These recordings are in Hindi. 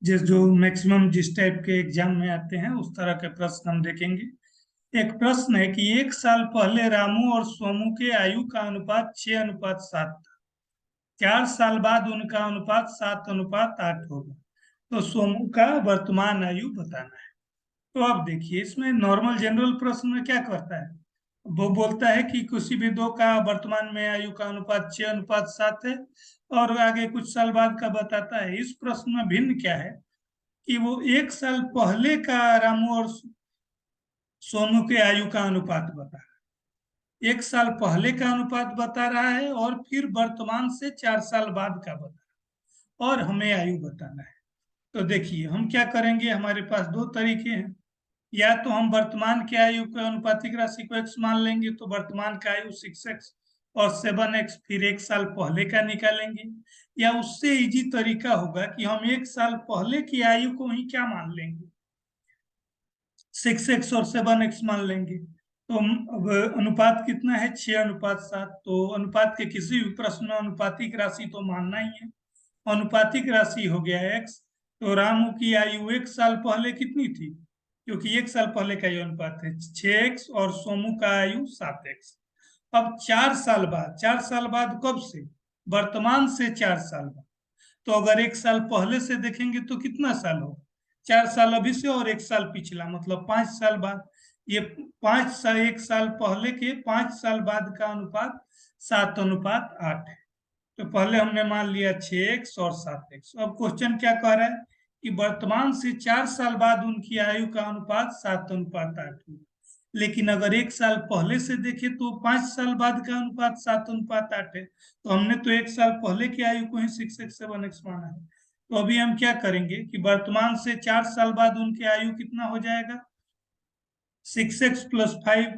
जो मैक्सिमम जिस टाइप के एग्जाम में आते हैं उस तरह के प्रश्न हम देखेंगे। एक प्रश्न है कि 1 साल पहले रामू और सोमू के आयु का अनुपात 6:7 था। 4 साल बाद उनका अनुपात 7:8 होगा। तो सोमू का वर्तमान आयु बताना है। तो अब देखिए, इसमें नॉर्मल जनरल प्रश्न में क्या करता है, वो बोलता है कि किसी भी दो का वर्तमान में आयु का अनुपात 6:7 है, और आगे कुछ साल बाद का बताता है। इस प्रश्न में भिन्न क्या है कि वो 1 साल पहले का रामू और सोनू के आयु का अनुपात बता रहा है, 1 साल पहले का अनुपात बता रहा है, और फिर वर्तमान से 4 साल बाद का बता रहा है, और हमें आयु बताना है। तो देखिए, हम क्या करेंगे, हमारे पास दो तरीके हैं। या तो हम वर्तमान के आयु के अनुपातिक राशि को x मान लेंगे, तो वर्तमान का आयु 6x और 7x, फिर 1 साल पहले का निकालेंगे। या उससे इजी तरीका होगा कि हम 1 साल पहले की आयु को ही क्या मान लेंगे, 6x और 7x मान लेंगे। तो अब अनुपात कितना है, 6:7। तो अनुपात के किसी भी प्रश्न में अनुपातिक राशि तो मानना ही है। अनुपातिक राशि हो गया x। तो रामू की आयु 1 साल पहले कितनी थी, क्योंकि 1 साल पहले का ये अनुपात है, 6x, और सोमू का आयु 7x। अब 4 साल बाद, 4 साल बाद कब से, वर्तमान से 4 साल बाद। तो अगर 1 साल पहले से देखेंगे तो कितना साल होगा, 4 साल अभी से और 1 साल पिछला, मतलब 5 साल बाद। ये 5 साल, 1 साल पहले के 5 साल बाद का अनुपात 7:8 है। तो पहले हमने मान लिया 6x और 7x। अब क्वेश्चन क्या कह रहा है कि वर्तमान से 4 साल बाद उनकी आयु का अनुपात 7:8 होगा। लेकिन अगर 1 साल पहले से देखें तो 5 साल बाद का अनुपात 7:8 है। तो हमने तो 1 साल पहले की आयु को ही 6x 7x माना है। तो अभी हम क्या करेंगे कि वर्तमान से 4 साल बाद उनकी आयु कितना हो जाएगा, 6x + 5,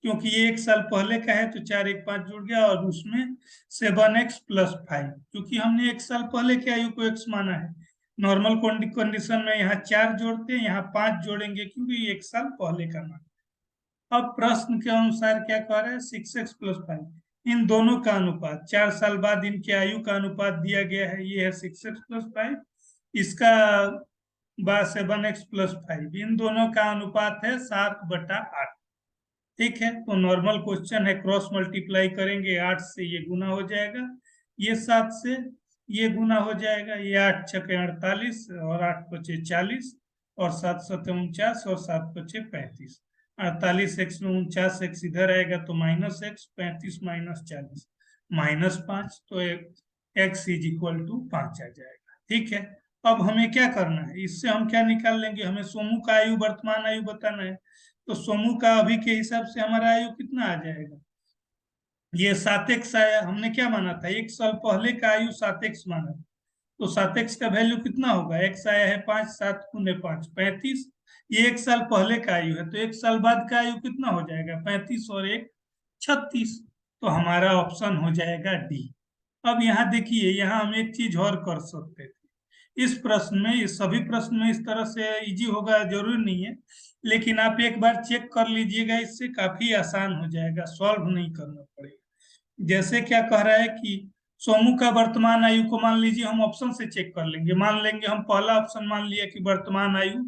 क्योंकि ये 1 साल पहले का है तो 4 1 5 जुड़ गया, और उसमें 7x + 5, क्योंकि हमने 1 साल पहले की आयु को x माना है। नॉर्मल कंडीशन में यहाँ 4 जोड़ते हैं, यहाँ 5 जोड़ेंगे, क्योंकि 1 साल पहले का मान। अब प्रश्न के अनुसार क्या कह रहा है, 6x + 5, इन दोनों का अनुपात, 4 साल बाद इनकी आयु का अनुपात दिया गया है, ये है 6x + 5। इसका 7x + 5, इन दोनों का अनुपात है 7/8। ठीक है, तो नॉर्मल क्वेश्चन है, क्रॉस मल्टीप्लाई करेंगे, 8 से ये गुना हो जाएगा, ये 7 से ये गुना हो जाएगा, ये 8 छके 48, और 8 पचे 40, और 7 सते 49, और 7 पचे 35। 48x में 49x इधर आएगा तो -x, 35 - 40 -5, तो x = 5 आ जाएगा। ठीक है, अब हमें क्या करना है, इससे हम क्या निकाल लेंगे, हमें सोमू का आयु वर्तमान आयु बताना है। तो सोमू का अभी के हिसाब से हमारा आयु कितना आ जाएगा, ये 7x आया। हमने क्या माना था, 1 साल पहले का आयु 7x माना था। तो 7x का वैल्यू कितना होगा, x आया है 5, 7 × 5 35। ये 1 साल पहले का आयु है, तो 1 साल बाद का आयु कितना हो जाएगा, 35 और 1 36। तो हमारा ऑप्शन हो जाएगा डी। अब यहाँ देखिए, यहाँ हम एक चीज और कर सकते थे इस प्रश्न में, इस सभी प्रश्न में इस तरह से इजी होगा जरूरी नहीं है, लेकिन आप एक बार चेक कर लीजिएगा, इससे काफी आसान हो जाएगा, सॉल्व नहीं करना पड़ेगा। जैसे क्या कह रहा है कि सोमू का वर्तमान आयु को मान लीजिए, हम ऑप्शन से चेक कर लेंगे, मान लेंगे हम पहला ऑप्शन मान लिया कि वर्तमान आयु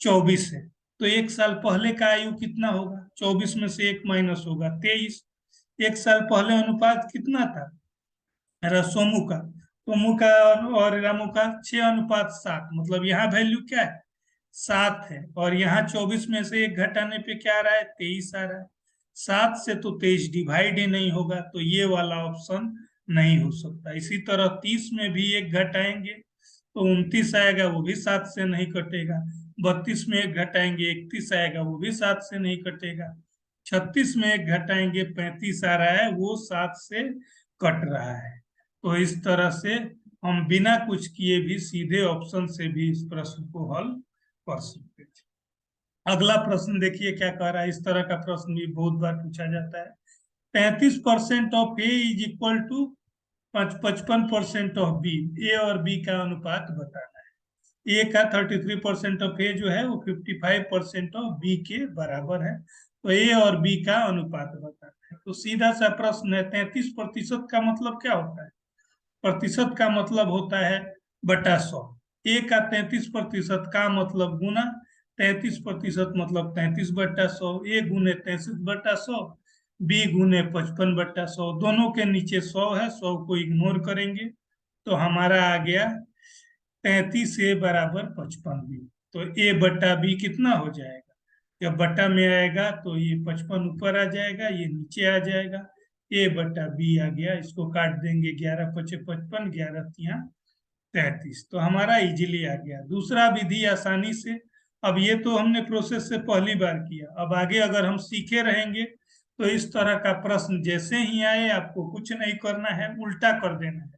24 है। तो 1 साल पहले का आयु कितना होगा, 24 में से 1 माइनस होगा 23। 1 साल पहले अनुपात कितना था सोमू का, सोमू का और रामू का 6:7, मतलब यहाँ वैल्यू क्या है, 7 है, और यहाँ 24 में से 1 घटाने पे क्या आ रहा है, 23 आ रहा है। 7 से तो 23 डिवाइड ही नहीं होगा, तो ये वाला ऑप्शन नहीं हो सकता। इसी तरह 30 में भी 1 घटाएंगे तो 29 आएगा, वो भी 7 से नहीं कटेगा। 32 में 1 घटाएंगे, 31 आएगा, वो भी 7 से नहीं कटेगा। 36 में 1 घटाएंगे, 35 आ रहा है, वो 7 से कट रहा है। तो इस तरह से हम बिना कुछ किए भी सीधे ऑप्शन से भी इस प्रश्न को हल कर सकते थे। अगला प्रश्न देखिए क्या कह रहा है, इस तरह का प्रश्न भी बहुत बार पूछा जाता है। 35% of A is equal to 55% of B, A और बी का अनुपात बताना है। ए का 33% ऑफ ए जो है वो 55% ऑफ बी के बराबर है। तो ए और बी का अनुपात बताना है। तो सीधा सा प्रश्न है, 33% का मतलब क्या होता है, प्रतिशत का मतलब होता है बटा 100। ए का 33% का मतलब गुना 33% मतलब 33/100, ए गुने 33/100, बी गुने 55/100। दोनों के नीचे 100 है, 100 को इग्नोर करेंगे तो हमारा आ गया 33 ए बराबर 55 बी। तो ए बट्टा बी कितना हो जाएगा? जब बट्टा में आएगा तो ये 55 ऊपर आ जाएगा, ये नीचे आ जाएगा, ए बट्टा बी आ गया। इसको काट देंगे, 11 पचे 55, 11 तिया 33। तो हमारा इजीली आ गया। दूसरा विधि आसानी से, अब ये तो हमने प्रोसेस से पहली बार किया, अब आगे अगर हम सीखे रहेंगे तो इस तरह का प्रश्न जैसे ही आए आपको कुछ नहीं करना है, उल्टा कर देना है।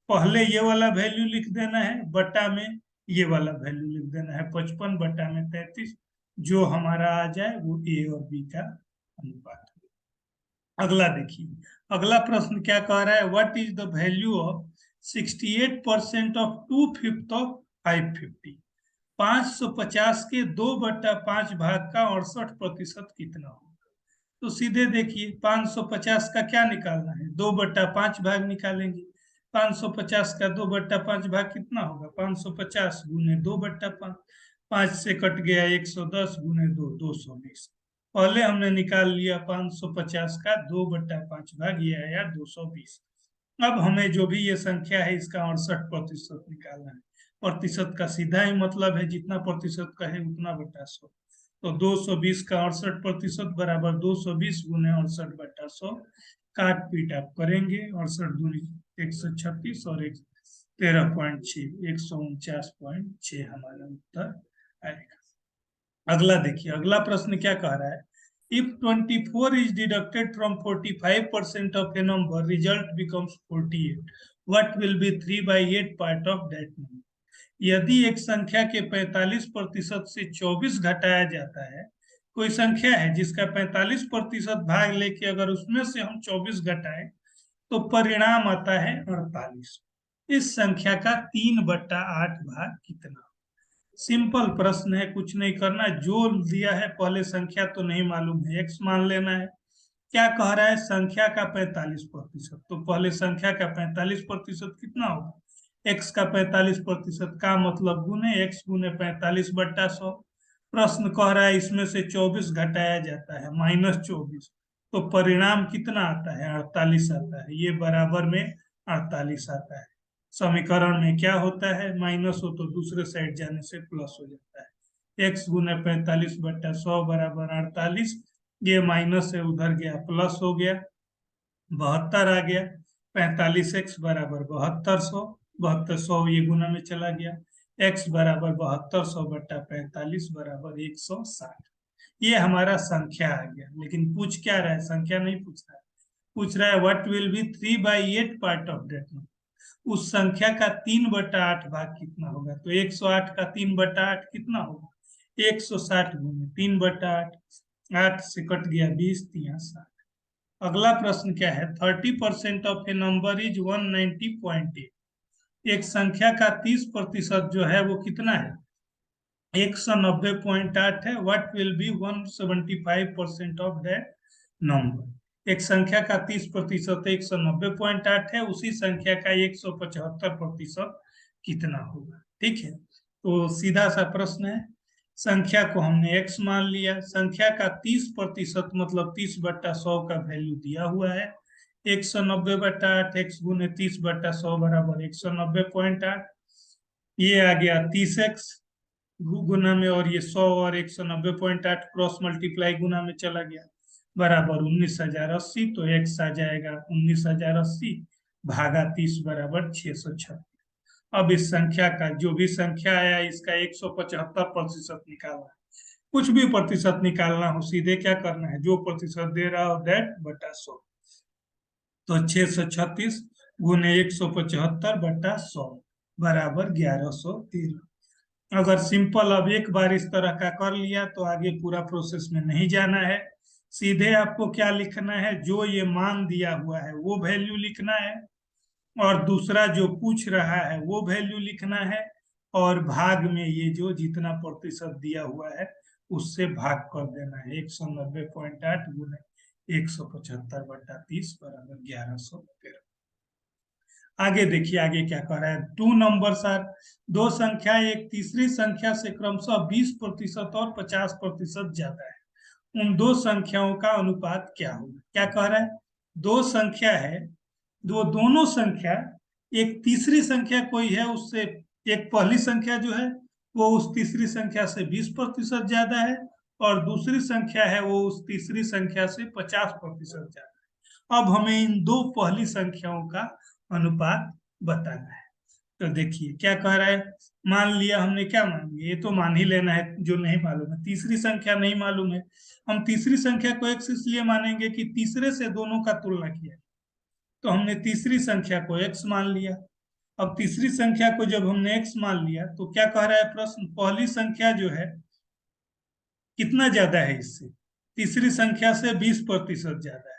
पहले ये वाला वैल्यू लिख देना है, बटा में ये वाला वैल्यू लिख देना है, 55 बटा में 33। जो हमारा आ जाए वो ए और बी का अनुपात। अगला देखिए, अगला प्रश्न क्या कह रहा है, what is the value of 68% of 2/5 of 550। 550 के 2/5 भाग का 68% कितना होगा? तो सीधे देखिए, 550 का क्या निकालना है, 2/5 भाग निकालेंगे। 550 का 2/5 भाग कितना होगा? 550 गुने 2/5, 5 से कट गया 110 गुने 2, 220। पहले हमने निकाल लिया 550 का 2/5 भाग, ये आया 220। अब हमें जो भी ये संख्या है इसका 68% निकालना है। प्रतिशत का सीधा ही मतलब है, जितना प्रतिशत का है उतना बटा 100। तो 220 का 68% बराबर 220 गुने 68/100। काट पीट आप करेंगे, 68 दूनी 136 और 13.6, 149.6 हमारा उत्तर आएगा। अगला देखिए, अगला प्रश्न क्या कह रहा है, if 24 is deducted from 45% of a number, result becomes 48, what will be 3/8 part of that number? यदि एक संख्या के 45% से 24 घटाया जाता है, कोई संख्या है जिसका 45% भाग लेके अगर उसमें से हम 24 घटाएं तो परिणाम आता है 48। इस संख्या का 3/8 भाग कितना? सिंपल प्रश्न है, कुछ नहीं करना, जो दिया है पहले संख्या तो नहीं मालूम है, एक्स मान लेना है। क्या कह रहा है, संख्या का 45%, तो पहले संख्या का 45% कितना होगा? एक्स का 45% का मतलब गुने एक्स गुने 45/100। प्रश्न कह रहा है इसमें से 24 घटाया जाता है, -24, तो परिणाम कितना आता है? 48 आता है। ये बराबर में 48 आता है। समीकरण में क्या होता है, माइनस हो तो दूसरे साइड जाने से प्लस हो जाता है। एक्स गुने 45/100 बराबर 48, ये माइनस है उधर गया प्लस हो गया, 72 आ गया। 45x बराबर 7200, 7200 ये गुना में चला गया, x बराबर 7200 बटा 45 बराबर 160। ये हमारा संख्या आ गया। लेकिन पूछ क्या रहा है, संख्या नहीं पूछ रहा है, पूछ रहा है what will be 3/8 part of that number. उस संख्या का 3/8 भाग कितना होगा? तो 108 का 3/8 कितना होगा? 160 गुने 3/8, 8 से कट गया 20, 360। अगला प्रश्न क्या है, 30% ऑफ ए नंबर इज 190.8। एक संख्या का 30% जो है वो कितना है? 190.8 है। What will be 175% of that number. एक संख्या का 30% 190.8 है, उसी संख्या का 175% कितना होगा? ठीक है, तो सीधा सा प्रश्न है। संख्या को हमने x मान लिया, संख्या का 30% मतलब 30/100 का वैल्यू दिया हुआ है, 190/8, x गुने 30/100 बराबर 190.8। ये आ गया 30x गुना में, और ये 100 और 190.8 क्रॉस मल्टीप्लाई गुना में चला गया, बराबर 19,080। तो x आ जाएगा 19,080 भागा 30 बराबर 636। अब इस संख्या का जो भी संख्या आया इसका 175% निकालना है। कुछ भी प्रतिशत निकालना हो, सीधे क्या करना है, जो प्रतिशत दे रहा हो दैट बटा 100। तो 636 गुने 175 बटा 100 बराबर 1113। अगर सिंपल अब एक बार इस तरह का कर लिया तो आगे पूरा प्रोसेस में नहीं जाना है। सीधे आपको क्या लिखना है, जो ये मान दिया हुआ है वो वैल्यू लिखना है, और दूसरा जो पूछ रहा है वो वैल्यू लिखना है, और भाग में ये जो जितना प्रतिशत दिया हुआ है उससे भाग कर देना है। 190.8 गुने 175/30 बराबर 1113। आगे देखिए आगे क्या कह रहा है। टू नंबर्स आर, दो संख्या एक तीसरी संख्या से क्रमशः 20% और 50% ज्यादा है, उन दो संख्याओं का अनुपात क्या होगा। क्या कह रहा है, दो संख्या है, दो दोनों संख्या, एक तीसरी संख्या कोई है उससे, एक पहली संख्या जो है वो उस तीसरी संख्या से 20% ज्यादा है, और दूसरी संख्या है वो उस तीसरी संख्या से 50% ज्यादा है। अब हमें इन दो पहली संख्याओं का अनुपात बताना है। तो देखिए क्या कह रहा है, मान लिया हमने, क्या मान लिया, ये तो मान ही लेना है जो नहीं मालूम है, तीसरी संख्या नहीं मालूम है। हम तीसरी संख्या को x इसलिए मानेंगे कि तीसरे से दोनों का तुलना किया, तो हमने तीसरी संख्या को x मान लिया। अब तीसरी संख्या को जब हमने x मान लिया तो क्या कह रहा है प्रश्न, पहली संख्या जो है कितना ज्यादा है इससे, तीसरी संख्या से 20% ज्यादा है।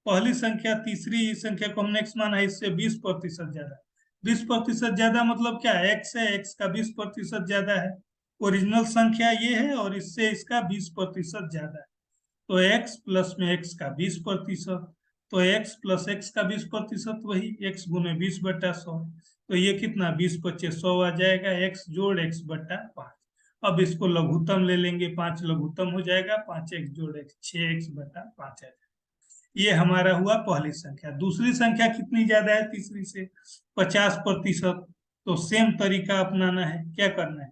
पहली संख्या तीसरी संख्या को हमने x माना है, इससे 20% ज्यादा है। 20% ज्यादा मतलब क्या है, x है, x का 20% ज्यादा है। ओरिजिनल संख्या ये है और इससे इसका 20% ज्यादा है, तो x प्लस में x का 20%, तो x प्लस x का 20% वही x गुने 20/100, तो ये कितना 20×5 = 100 आ जाएगा, x जोड़ x बट्टा 5। अब इसको लघुत्तम ले लेंगे, 5 लघुत्तम हो जाएगा, 5x जोड़ x 6x/5 आ जाएगा। ये हमारा हुआ पहली संख्या। दूसरी संख्या कितनी ज्यादा है तीसरी से, 50%। तो सेम तरीका अपनाना है, क्या करना है,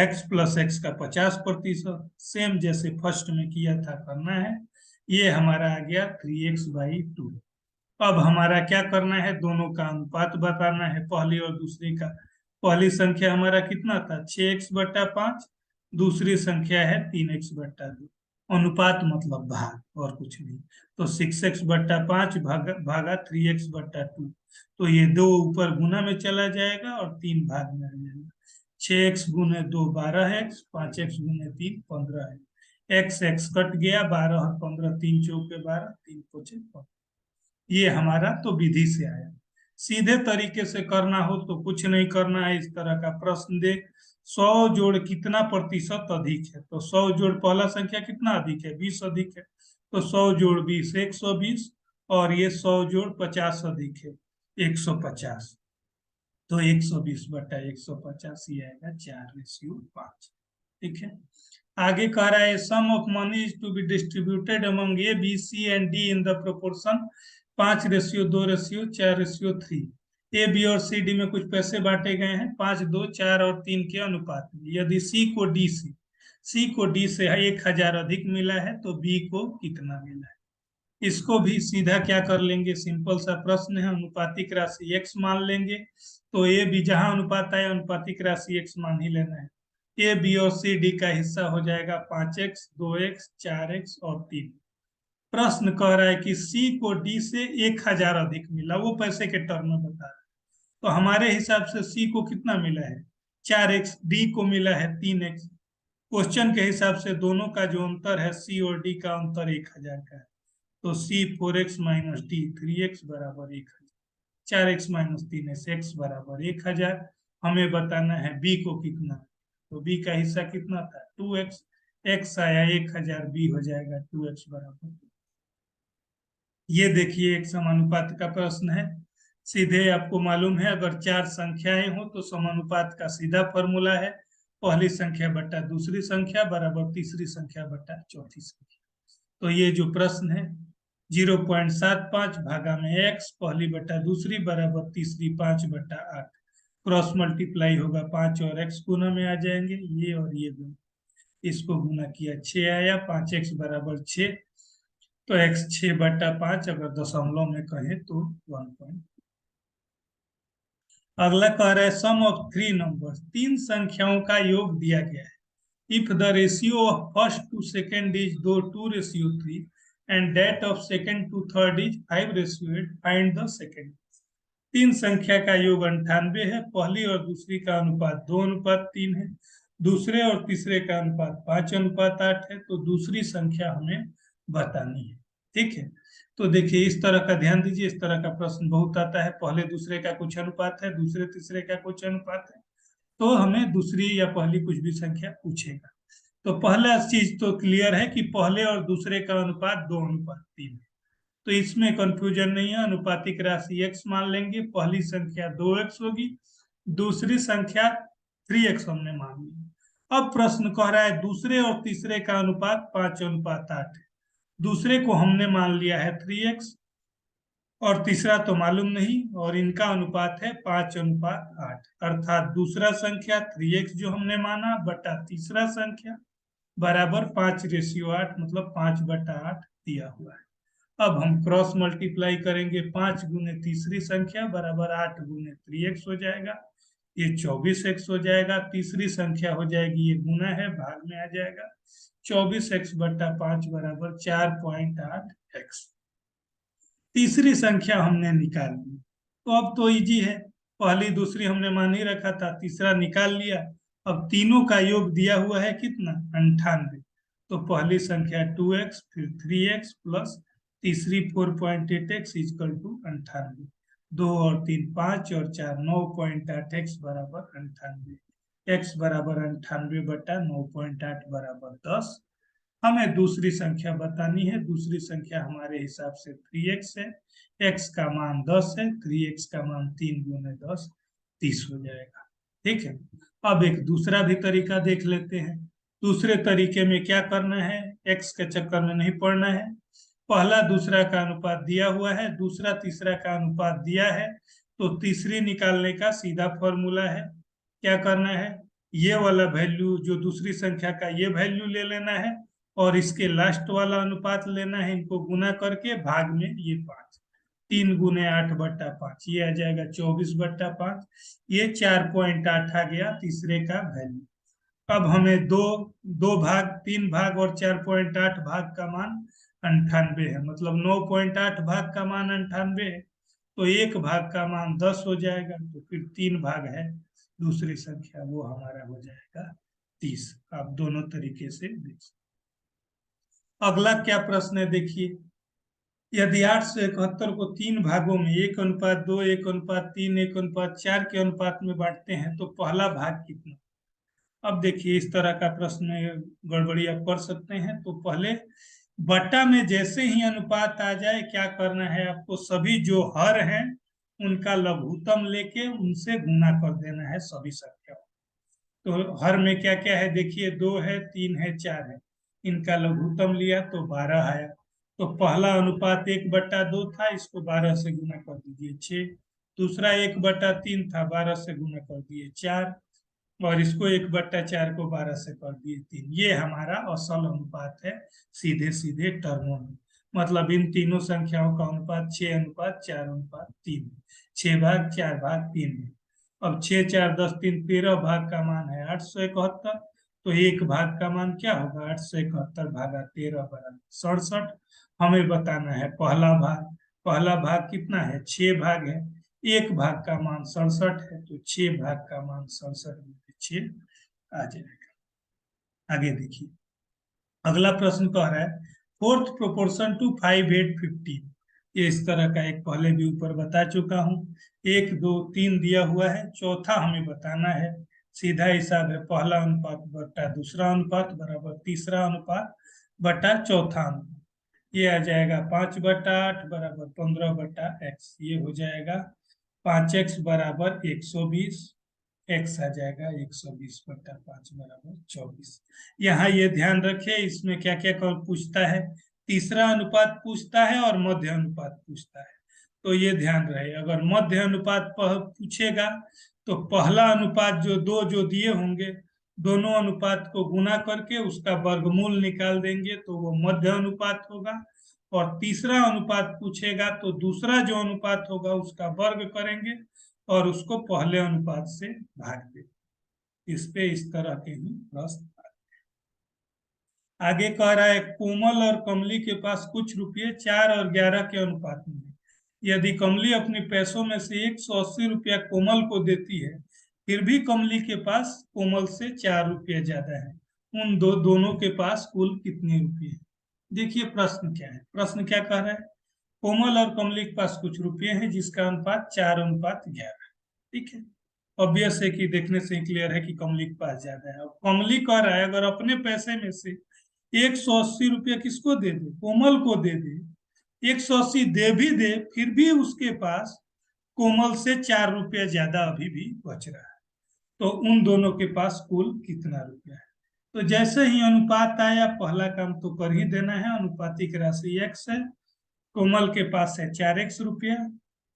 x प्लस x का 50%, सेम जैसे फर्स्ट में किया था करना है। ये हमारा आ गया 3x/2। अब हमारा क्या करना है, दोनों का अनुपात बताना है, पहली और दूसरी का। पहली संख्या हमारा कितना था 6x/5, दूसरी संख्या है 3x/2। अनुपात मतलब भाग और कुछ नहीं, तो 6x/5 भागा 3x/2, तो ये दो ऊपर गुना में चला जाएगा और 3 भाग में आ जाएगा। 6x गुने 2 12x, 5x गुने 3 15 है, x x कट गया, 12 और 15 3 चौके 12, 3 पोछे 15। ये हमारा तो विधि से आया। सीधे तरीके से करना हो तो कुछ नहीं करना है, इस तरह का प्रश्न दे 100 जोड़ कितना प्रतिशत अधिक है, तो 100 जोड़ पहला संख्या कितना अधिक है 20 अधिक है, तो 100 जोड़ 20 120, और ये 100 जोड़ 50 अधिक है 150, तो 120/150 ही आएगा 4:5। ठीक है, आगे कह रहा है sum of money is to be distributed among A B C and D in the proportion 5:2:4:3। A B और सी डी में कुछ पैसे बांटे गए हैं 5 2 4 और 3 के अनुपात में। यदि सी को डी से 1000 अधिक मिला है तो बी को कितना मिला है। इसको भी सीधा क्या कर लेंगे, सिंपल सा प्रश्न है, अनुपातिक राशि x मान लेंगे, तो ए बी जहां अनुपात आए अनुपातिक राशि x मान ही लेना है। ए बी और सी डी का हिस्सा हो जाएगा 5x 2x 4x और 3। प्रश्न कह रहा है कि सी को डी से 1000 अधिक मिला, वो पैसे के टर्म में बता रहा है, तो हमारे हिसाब से सी को कितना मिला है 4x, डी को मिला है 3x। क्वेश्चन के हिसाब से दोनों का जो अंतर है सी और डी का अंतर 1000 का है, तो सी 4x माइनस डी 3x बराबर 1000, 4x माइनस 3x x बराबर 1000। हमें बताना है बी को कितना, तो बी का हिस्सा कितना था 2x, x आया 1000, बी हो जाएगा 2x बराबर। ये देखिए एक समानुपात का प्रश्न है। सीधे आपको मालूम है अगर 4 संख्याएं हो तो समानुपात का सीधा फॉर्मूला है, पहली संख्या बट्टा दूसरी संख्या बराबर तीसरी संख्या बट्टा चौथी संख्या। तो ये जो प्रश्न है 0.75 भागा में x, पहली बट्टा दूसरी बराबर तीसरी 5/8, क्रॉस मल्टीप्लाई होगा 5 और x गुना में आ जाएंगे, ये और ये गुना, इसको गुना किया 6 आया, 5x बराबर 6, तो x 6/5 अगर दशमलव में कहें तो 1. अगला कह रहा है सम ऑफ 3 नंबर्स, 3 संख्याओं का योग दिया गया है। If the ratio of first to second is 2:3 and that of second to third is 5:8, find the second। 3 संख्या का योग 98 है, पहली और दूसरी का अनुपात 2:3 है, दूसरे और तीसरे का अनुपात 5:8 है, तो दूसरी संख्या हमें बतानी है। ठीक है, तो देखिए इस तरह का ध्यान दीजिए, इस तरह का प्रश्न बहुत आता है, पहले दूसरे का कुछ अनुपात है, दूसरे तीसरे का कुछ अनुपात है, तो हमें दूसरी या पहली कुछ भी संख्या पूछेगा। तो पहला चीज तो क्लियर है कि पहले और दूसरे का अनुपात 2:3 है। तो इसमें कंफ्यूजन नहीं है, अनुपातिक राशि x मान लेंगे। पहली संख्या 2x होगी, दूसरी संख्या 3x हमने मान ली। अब प्रश्न कह रहा है दूसरे और तीसरे का अनुपात 5:8 है। दूसरे को हमने मान लिया है 3x और तीसरा तो मालूम नहीं, और इनका अनुपात है 5:8, अर्थात दूसरा संख्या 3x जो हमने माना बटा तीसरा संख्या बराबर 5:8, मतलब 5/8 दिया हुआ है। अब हम क्रॉस मल्टीप्लाई करेंगे, 5 गुने तीसरी संख्या बराबर 8 गुने 3x हो जाएगा, ये 24x हो जाएगा। तीसरी संख्या हो जाएगी, ये गुना है भाग में आ जाएगा, 24x/5 बराबर 4.8x। तीसरी संख्या हमने निकाल ली। तो अब तो इजी है, पहली दूसरी हमने मान ही रखा था, तीसरा निकाल लिया। अब तीनों का योग दिया हुआ है कितना, 98। तो पहली संख्या 2x, फिर 3x प्लस तीसरी 4.8x इक्वल टू 98। 2 और 3 5 और 4 9.8x बराबर 98। x बराबर 98/9.8 बराबर 10। हमें दूसरी संख्या बतानी है। दूसरी संख्या हमारे हिसाब से 3x है, x का मान 10 है, 3x का मान 3 गुने 10 30 हो जाएगा। ठीक है, अब एक दूसरा भी तरीका देख लेते हैं। दूसरे तरीके में क्या करना है, x के चक्कर में नहीं पड़ना है। पहला दूसरा का अनुपात दिया हुआ है, दूसरा तीसरा का अनुपात दिया है, तो तीसरी निकालने का सीधा फॉर्मूला है। क्या करना है, ये वाला वैल्यू जो दूसरी संख्या का ये वैल्यू ले लेना है और इसके लास्ट वाला अनुपात लेना है, इनको गुना करके भाग में ये 5, 3 गुने 8/5, ये आ जाएगा 24/5। ये 4.8 आ गया तीसरे का वैल्यू। अब हमें दो भाग, 3 भाग और 4.8 भाग का मान 98 है, मतलब 9.8 भाग का मान 98 है, तो एक भाग का मान 10 हो जाएगा। तो फिर 3 भाग है दूसरी संख्या, वो हमारा हो जाएगा 30। आप दोनों तरीके से देख सकते। अगला क्या प्रश्न है देखिए, यदि 871 को 3 भागों में 1:2, 1:3, 1:4 के अनुपात में बांटते हैं तो पहला भाग कितना। अब देखिए इस तरह का प्रश्न गड़बड़ी आप कर सकते हैं। तो पहले बट्टा में जैसे ही अनुपात आ जाए क्या करना है आपको, सभी जो हर हैं उनका लघुत्तम लेके उनसे गुना कर देना है सभी संख्याओं। तो हर में क्या क्या है देखिए, 2 है, 3 है, 4 है, इनका लघुत्तम लिया तो 12 आया। तो पहला अनुपात 1/2 था, इसको 12 से गुना कर दीजिए 6। दूसरा 1/3 था, 12 से गुना कर दिए 4, और इसको 1/4 को 12 से कर दिए 3। ये हमारा असल अनुपात है सीधे सीधे टर्मों में, मतलब इन तीनों संख्याओं का अनुपात 6:4:3, 6 भाग 4 भाग 3 है। अब 6 4 10 3 13 भाग का मान है 871, तो एक भाग का मान क्या होगा, 871 भागा 13 बराबर 67। हमें बताना है पहला भाग। पहला भाग कितना है, 6 भाग है, एक भाग का मान 67 है, तो 6 भाग का मान 67 में 6 आ जाएगा। आगे देखिए, अगला प्रश्न कह रहा है 4th proportion to 5 8 15। ये इस तरह का एक पहले भी ऊपर बता चुका हूँ। 1 2 3 दिया हुआ है, चौथा हमें बताना है। सीधा हिसाब है, पहला अनुपात बटा दूसरा अनुपात बराबर तीसरा अनुपात बटा चौथा अनुपात। ये आ जाएगा 5/8 बराबर 15/x। ये हो जाएगा 5x बराबर 120, x आ जाएगा 120/5 बराबर 24। यहाँ ये ध्यान रखे, इसमें क्या क्या पूछता है, तीसरा अनुपात पूछता है और मध्य अनुपात पूछता है। तो ये ध्यान रहे, अगर मध्य अनुपात पूछेगा तो पहला अनुपात जो दिए होंगे, दोनों अनुपात को गुना करके उसका वर्गमूल निकाल देंगे तो वो मध्य अनुपात होगा। और तीसरा अनुपात पूछेगा तो दूसरा जो अनुपात होगा उसका वर्ग करेंगे और उसको पहले अनुपात से भाग देंगे। इस पे इस तरह के ही प्रश्न। आगे कह रहा है कोमल और कमली के पास कुछ रुपये 4 और 11 के अनुपात में है। यदि कमली अपने पैसों में से 180 रुपया कोमल को देती है, फिर भी कमली के पास कोमल से 4 रुपये ज्यादा है, उन दोनों के पास कुल कितने रुपये हैं। देखिए प्रश्न क्या है, प्रश्न क्या कह रहा है, कोमल और कमली के पास कुछ रुपये हैं जिसका अनुपात 4:11। ठीक है, ऑब्वियस है कि देखने से क्लियर है कि कमली के पास ज्यादा है। अब कमली कह रहा है अगर अपने पैसे में से 180 रुपये किसको दे दे, कोमल को दे दे, 180 दे भी दे, फिर भी उसके पास कोमल से 4 रुपये ज्यादा अभी भी बच रहा है। तो उन दोनों के पास कुल कितना रुपया है? तो जैसे ही अनुपात आया, पहला काम तो कर ही देना है। अनुपातिक राशि x है, कोमल के पास है 4x रुपया,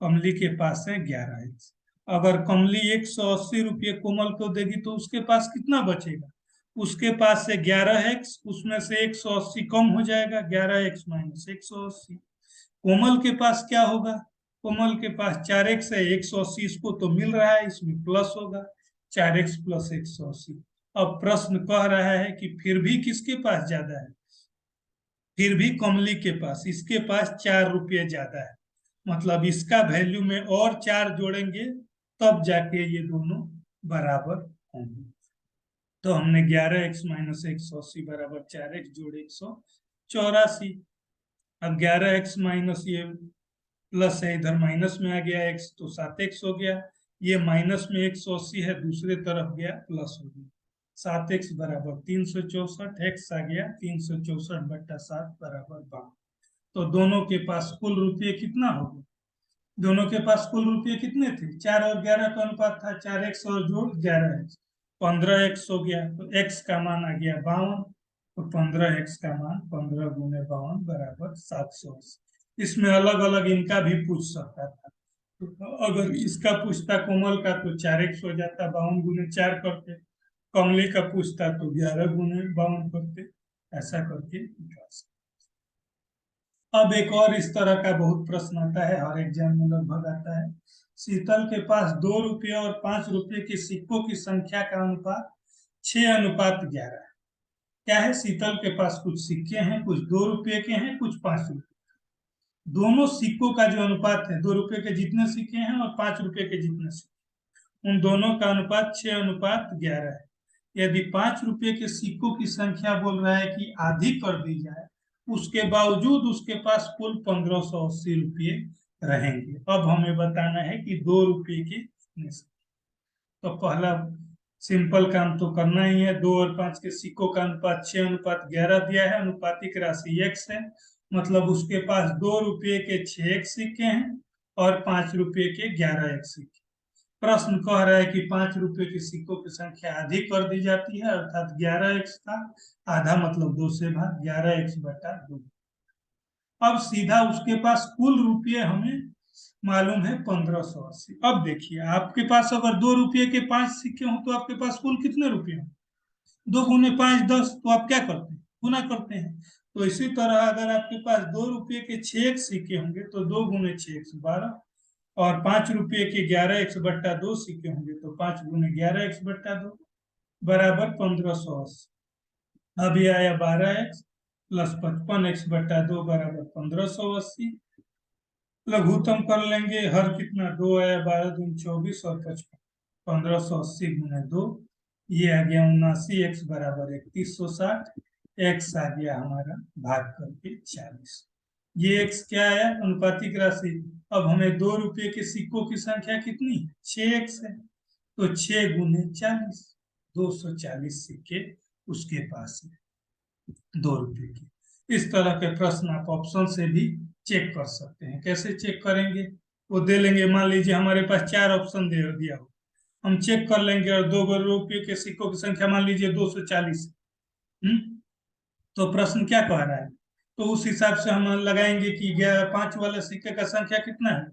कमली के पास है 11x। अगर कमली 180 रुपये कोमल को देगी तो उसके पास कितना बचेगा? उसके पास से 11x, उसमें से 180 कम हो जाएगा, 11x माइनस 180। कोमल के पास क्या होगा? कोमल के पास 4x है, 180 इसको तो मिल रहा है, इसमें प्लस होगा, 4x प्लस 180। अब प्रश्न कह रहा है कि फिर भी किसके पास ज्यादा है? फिर भी कमली के पास, इसके पास 4 रुपये ज्यादा है, मतलब इसका वैल्यू में और 4 जोड़ेंगे तब जाके ये दोनों बराबर होंगे। तो हमने 11x माइनस 180 बराबर 4x जोड़े 184। अब 11x माइनस ये प्लस है, इधर माइनस में आ गया x, तो 7x हो गया। ये माइनस में 180 है, दूसरे तरफ गया प्लस हो गया। 7x बराबर 364, x आ गया 364 बट्टा 7 बराबर 52। तो दोनों के पास कुल रुपये कितना हो गया? दोनों के पास कुल रुपये कितने थे? 4 और 11 का अनुपात था, 4x और जोड़ 11x, 15x हो गया। तो x का मान आ गया 52, तो 15x का मान 15 गुने 52 बराबर 780। इसमें अलग अलग इनका भी पूछ सकता था, तो अगर इसका पूछता कोमल का तो 4x हो जाता, 52 गुने 4 करते। कमली का पूछता तो 11 गुने 52 करते। ऐसा करके निकाल सकते। अब एक और इस तरह का बहुत प्रश्न आता है, हर एग्जाम में लगभग आता है। शीतल के पास 2 रुपये और 5 रुपये के सिक्कों की संख्या का अनुपात 6:11 है। क्या है? शीतल के पास कुछ सिक्के हैं, कुछ 2 रुपये के हैं, कुछ 5 रुपये। दोनों सिक्कों का जो अनुपात है, 2 रुपये के जितने सिक्के हैं और 5 रुपये के जितने सिक्के, उन दोनों का अनुपात 6:11 है। यदि 5 रुपये के सिक्कों की संख्या बोल रहा है कि आधी कर दी जाए, उसके बावजूद उसके पास कुल 1580 रुपये रहेंगे। अब हमें बताना है कि 2 रुपये के कितने सिक्के। तो पहला सिंपल काम तो करना ही है। 2 और 5 के सिक्कों का अनुपात 6:11 दिया है, अनुपातिक राशि x है, मतलब उसके पास 2 रुपये के 6x सिक्के हैं और 5 रुपये के 11x सिक्के। प्रश्न कह रहा है कि 5 रुपये के सिक्कों की संख्या आधी कर दी जाती है, अर्थात 11x का आधा मतलब 2 से भाग, 11x बटा 2। अब सीधा उसके पास कुल रुपये हमें मालूम है 1580। अब देखिए, आपके पास अगर 2 रुपये के 5 सिक्के हों तो आपके पास कुल कितने रुपये हों? 2 गुने 5 10, तो आप क्या करते हैं? गुना करते हैं। तो इसी तरह अगर आपके पास 2 रुपये के 6 सिक्के होंगे तो 2 गुने 6 12, और 5 रुपये के 11x बट्टा 2 सिक्के होंगे तो 5 गुने 11x बट्टा 2 बराबर 1580। अब ये आया 12x प्लस 55x बट्टा 2 बराबर 1580। लघुत्तम कर लेंगे, हर कितना 2 आया, 12 दूनी 24 और 55, 1580 गुने 2, ये आ गया 79x बराबर 3160। x आ गया हमारा भाग करके 40। ये x क्या आया? अनुपातिक राशि। अब हमें 2 रुपये के सिक्कों की संख्या कितनी? 6x है, तो 6 गुने 40, 240 सिक्के उसके पास है 2 रुपये की। इस तरह के प्रश्न आप ऑप्शन से भी चेक कर सकते हैं। कैसे चेक करेंगे? वो दे लेंगे, मान लीजिए हमारे पास 4 ऑप्शन दे दिया हो, हम चेक कर लेंगे, और 2 रुपये के सिक्कों की संख्या मान लीजिए 240। तो प्रश्न क्या कह रहा है? तो उस हिसाब से हम लगाएंगे कि 5 वाले सिक्के का संख्या कितना है?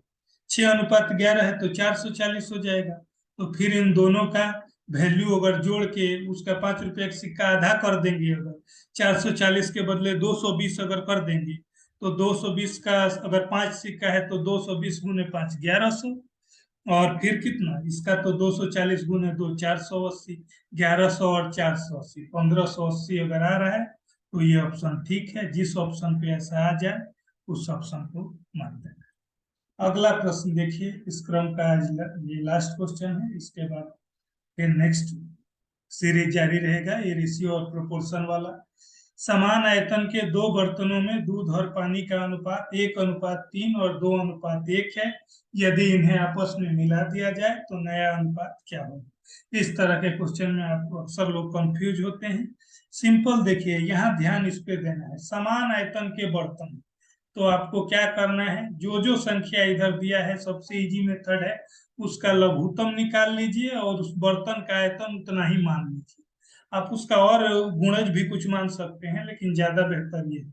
6:11 है, तो 440 हो जाएगा। तो फिर इन दोनों का वैल्यू अगर जोड़ के उसका 5 रुपये का सिक्का आधा कर देंगे, अगर 440 के बदले 220 अगर कर देंगे, तो 220 का अगर 5 सिक्का है तो 220 गुने 5 1100, और फिर कितना इसका, तो 240 गुने 2 480, 1100 और 480 1580 अगर आ रहा है तो ये ऑप्शन ठीक है। जिस ऑप्शन पे ऐसा आ जाए उस ऑप्शन को मानते हैं। अगला प्रश्न देखिए, इस क्रम का आज ये लास्ट क्वेश्चन है, इसके बाद फिर नेक्स्ट सीरीज जारी रहेगा, ये रेशियो और प्रोपोर्शन वाला। समान आयतन के 2 बर्तनों में दूध और पानी का अनुपात 1:3 और 2:1 है। यदि इन्हें आपस में मिला दिया जाए तो नया अनुपात क्या होगा? इस तरह के क्वेश्चन में आपको अक्सर लोग कंफ्यूज होते हैं। सिंपल देखिए, यहाँ ध्यान इस पे देना है, समान आयतन के बर्तन, तो आपको क्या करना है, जो जो संख्या इधर दिया है सबसे इजी मेथड है, उसका लघुत्तम निकाल लीजिए और उस बर्तन का आयतन उतना ही मान लीजिए। आप उसका और गुणज भी कुछ मान सकते हैं, लेकिन ज्यादा बेहतर ये है।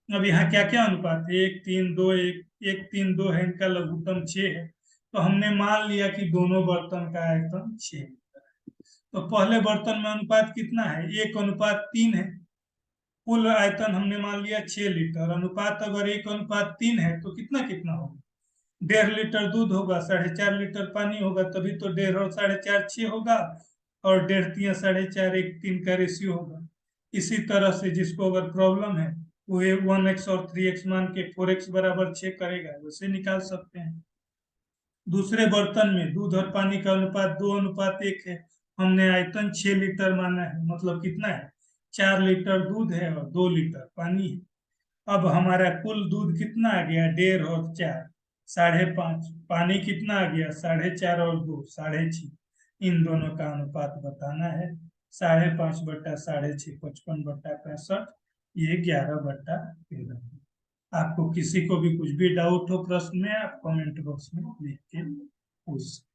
अब यहाँ क्या क्या अनुपात है, 1 3 2, 1 1 3 2 है, इनका लघुत्तम 6 है। तो हमने मान लिया कि दोनों बर्तन का आयतन 6। तो पहले बर्तन में अनुपात कितना है, 1:3 है। कुल आयतन हमने मान लिया 6 लीटर। अनुपात अगर 1:3 है तो कितना कितना होगा, 1.5 लीटर दूध होगा, 4.5 लीटर पानी होगा, तभी तो 1.5 और 4.5 6 होगा, और 1.5 × 4.5 1 3 का रेशियो होगा। इसी तरह से जिसको अगर प्रॉब्लम है वो 1x और 3x मान के 4x बराबर 6 करेगा, वैसे निकाल सकते हैं। दूसरे बर्तन में दूध और पानी का अनुपात 2:1 है। हमने आयतन 6 लीटर माना है, मतलब कितना है, 4 लीटर दूध है और 2 लीटर पानी है। अब हमारा कुल दूध कितना आ गया, 1.5 और 4 5.5। पानी कितना आ गया, 4.5 और 2 6.5। इन दोनों का अनुपात बताना है। 5.5 बट्टा 6.5 55/65। ये 11/13। आपको किसी को भी कुछ भी डाउट हो प्रश्न में, आप कमेंट बॉक्स में लिख के पूछ सकते हैं।